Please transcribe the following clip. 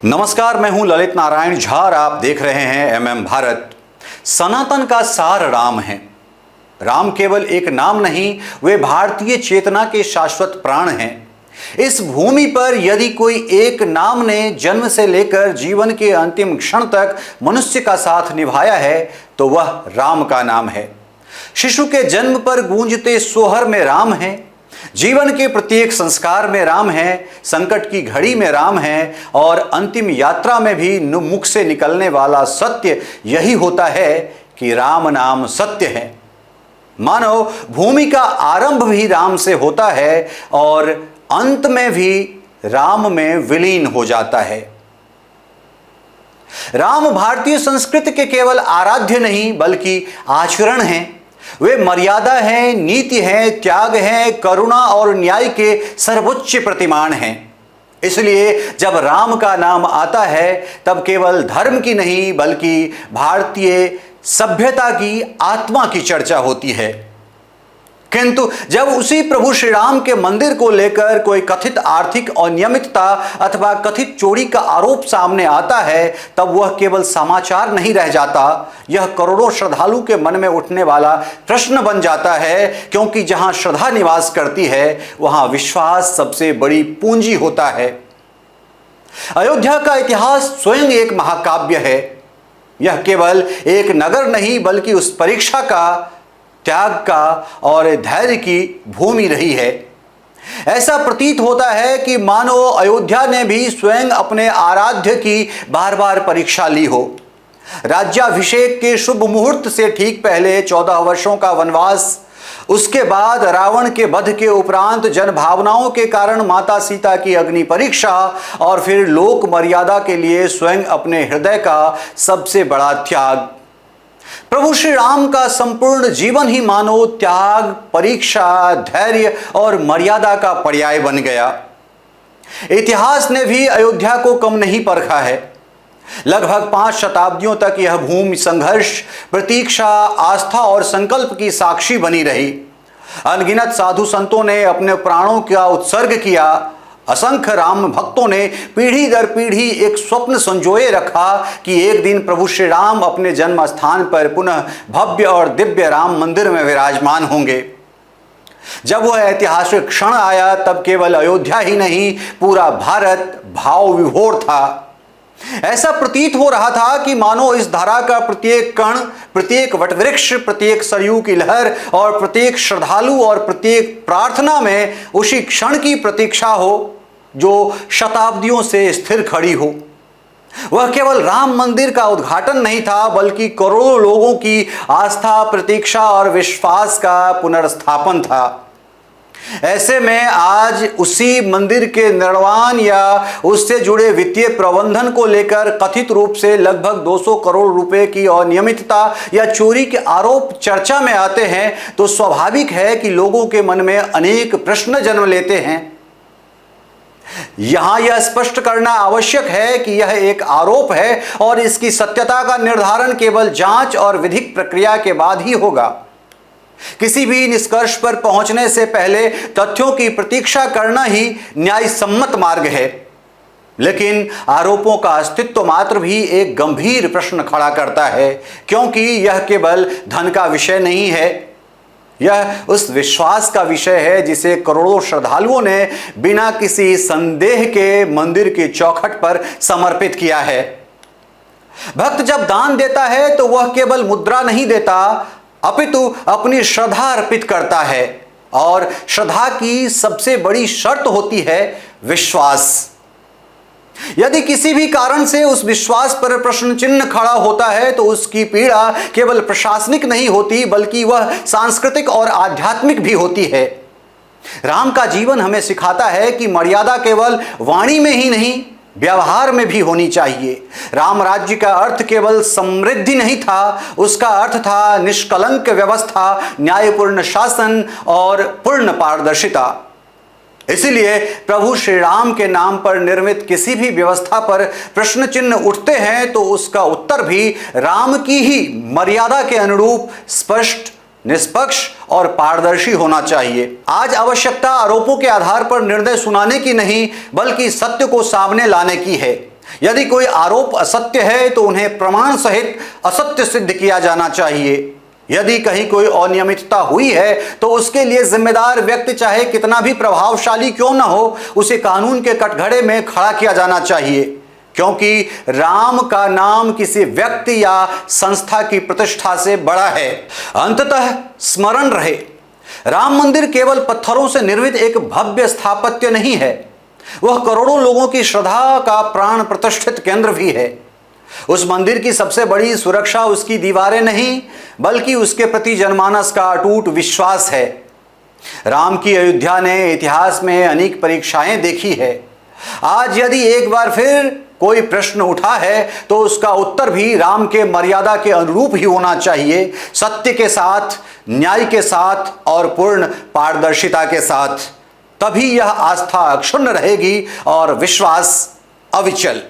नमस्कार, मैं हूं ललित नारायण झा और आप देख रहे हैं एमएम भारत। सनातन का सार राम है। राम केवल एक नाम नहीं, वे भारतीय चेतना के शाश्वत प्राण हैं। इस भूमि पर यदि कोई एक नाम ने जन्म से लेकर जीवन के अंतिम क्षण तक मनुष्य का साथ निभाया है तो वह राम का नाम है। शिशु के जन्म पर गूंजते सोहर में राम है, जीवन के प्रत्येक संस्कार में राम है, संकट की घड़ी में राम है और अंतिम यात्रा में भी मुख से निकलने वाला सत्य यही होता है कि राम नाम सत्य है। मानो भूमि का आरंभ भी राम से होता है और अंत में भी राम में विलीन हो जाता है। राम भारतीय संस्कृति के केवल आराध्य नहीं बल्कि आचरण हैं। वे मर्यादा हैं, नीति है, त्याग है, करुणा और न्याय के सर्वोच्च प्रतिमान हैं। इसलिए जब राम का नाम आता है तब केवल धर्म की नहीं बल्कि भारतीय सभ्यता की आत्मा की चर्चा होती है। किंतु जब उसी प्रभु श्री राम के मंदिर को लेकर कोई कथित आर्थिक अनियमितता अथवा कथित चोरी का आरोप सामने आता है तब वह केवल समाचार नहीं रह जाता, यह करोड़ों श्रद्धालु के मन में उठने वाला प्रश्न बन जाता है, क्योंकि जहां श्रद्धा निवास करती है वहां विश्वास सबसे बड़ी पूंजी होता है। अयोध्या का इतिहास स्वयं एक महाकाव्य है। यह केवल एक नगर नहीं बल्कि उस परीक्षा का, त्याग का और धैर्य की भूमि रही है। ऐसा प्रतीत होता है कि मानो अयोध्या ने भी स्वयं अपने आराध्य की बार बार परीक्षा ली हो। राज्याभिषेक के शुभ मुहूर्त से ठीक पहले 14 वर्षों का वनवास, उसके बाद रावण के वध के उपरांत जन भावनाओं के कारण माता सीता की अग्नि परीक्षा और फिर लोक मर्यादा के लिए स्वयं अपने हृदय का सबसे बड़ा त्याग। प्रभु श्री राम का संपूर्ण जीवन ही मानो त्याग, परीक्षा, धैर्य और मर्यादा का पर्याय बन गया। इतिहास ने भी अयोध्या को कम नहीं परखा है। लगभग 5 शताब्दियों तक यह भूमि संघर्ष, प्रतीक्षा, आस्था और संकल्प की साक्षी बनी रही। अनगिनत साधु संतों ने अपने प्राणों का उत्सर्ग किया। असंख्य राम भक्तों ने पीढ़ी दर पीढ़ी एक स्वप्न संजोए रखा कि एक दिन प्रभु श्री राम अपने जन्म स्थान पर पुनः भव्य और दिव्य राम मंदिर में विराजमान होंगे। जब वह ऐतिहासिक क्षण आया तब केवल अयोध्या ही नहीं, पूरा भारत भाव विभोर था। ऐसा प्रतीत हो रहा था कि मानो इस धारा का प्रत्येक कण, प्रत्येक वटवृक्ष, प्रत्येक सरयू की लहर और प्रत्येक श्रद्धालु और प्रत्येक प्रार्थना में उसी क्षण की प्रतीक्षा हो जो शताब्दियों से स्थिर खड़ी हो। वह केवल राम मंदिर का उद्घाटन नहीं था बल्कि करोड़ों लोगों की आस्था, प्रतीक्षा और विश्वास का पुनर्स्थापन था। ऐसे में आज उसी मंदिर के निर्माण या उससे जुड़े वित्तीय प्रबंधन को लेकर कथित रूप से लगभग 200 करोड़ रुपए की अनियमितता या चोरी के आरोप चर्चा में आते हैं तो स्वाभाविक है कि लोगों के मन में अनेक प्रश्न जन्म लेते हैं। यहां यह स्पष्ट करना आवश्यक है कि यह एक आरोप है और इसकी सत्यता का निर्धारण केवल जांच और विधिक प्रक्रिया के बाद ही होगा। किसी भी निष्कर्ष पर पहुंचने से पहले तथ्यों की प्रतीक्षा करना ही न्याय सम्मत मार्ग है। लेकिन आरोपों का अस्तित्व मात्र भी एक गंभीर प्रश्न खड़ा करता है, क्योंकि यह केवल धन का विषय नहीं है, यह उस विश्वास का विषय है जिसे करोड़ों श्रद्धालुओं ने बिना किसी संदेह के मंदिर की चौखट पर समर्पित किया है। भक्त जब दान देता है तो वह केवल मुद्रा नहीं देता अपितु अपनी श्रद्धा अर्पित करता है, और श्रद्धा की सबसे बड़ी शर्त होती है विश्वास। यदि किसी भी कारण से उस विश्वास पर प्रश्न चिन्ह खड़ा होता है तो उसकी पीड़ा केवल प्रशासनिक नहीं होती बल्कि वह सांस्कृतिक और आध्यात्मिक भी होती है। राम का जीवन हमें सिखाता है कि मर्यादा केवल वाणी में ही नहीं, व्यवहार में भी होनी चाहिए। राम राज्य का अर्थ केवल समृद्धि नहीं था, उसका अर्थ था निष्कलंक व्यवस्था, न्यायपूर्ण शासन और पूर्ण पारदर्शिता। इसीलिए प्रभु श्री राम के नाम पर निर्मित किसी भी व्यवस्था पर प्रश्न चिन्ह उठते हैं तो उसका उत्तर भी राम की ही मर्यादा के अनुरूप स्पष्ट, निष्पक्ष और पारदर्शी होना चाहिए। आज आवश्यकता आरोपों के आधार पर निर्णय सुनाने की नहीं बल्कि सत्य को सामने लाने की है। यदि कोई आरोप असत्य है तो उन्हें प्रमाण सहित असत्य सिद्ध किया जाना चाहिए। यदि कहीं कोई अनियमितता हुई है तो उसके लिए जिम्मेदार व्यक्ति चाहे कितना भी प्रभावशाली क्यों न हो, उसे कानून के कटघरे में खड़ा किया जाना चाहिए, क्योंकि राम का नाम किसी व्यक्ति या संस्था की प्रतिष्ठा से बड़ा है। अंततः स्मरण रहे, राम मंदिर केवल पत्थरों से निर्मित एक भव्य स्थापत्य नहीं है, वह करोड़ों लोगों की श्रद्धा का प्राण प्रतिष्ठित केंद्र भी है। उस मंदिर की सबसे बड़ी सुरक्षा उसकी दीवारें नहीं, बल्कि उसके प्रति जनमानस का अटूट विश्वास है। राम की अयोध्या ने इतिहास में अनेक परीक्षाएं देखी है। आज यदि एक बार फिर कोई प्रश्न उठा है तो उसका उत्तर भी राम के मर्यादा के अनुरूप ही होना चाहिए, सत्य के साथ, न्याय के साथ और पूर्ण पारदर्शिता के साथ। तभी यह आस्था अक्षुण्ण रहेगी और विश्वास अविचल।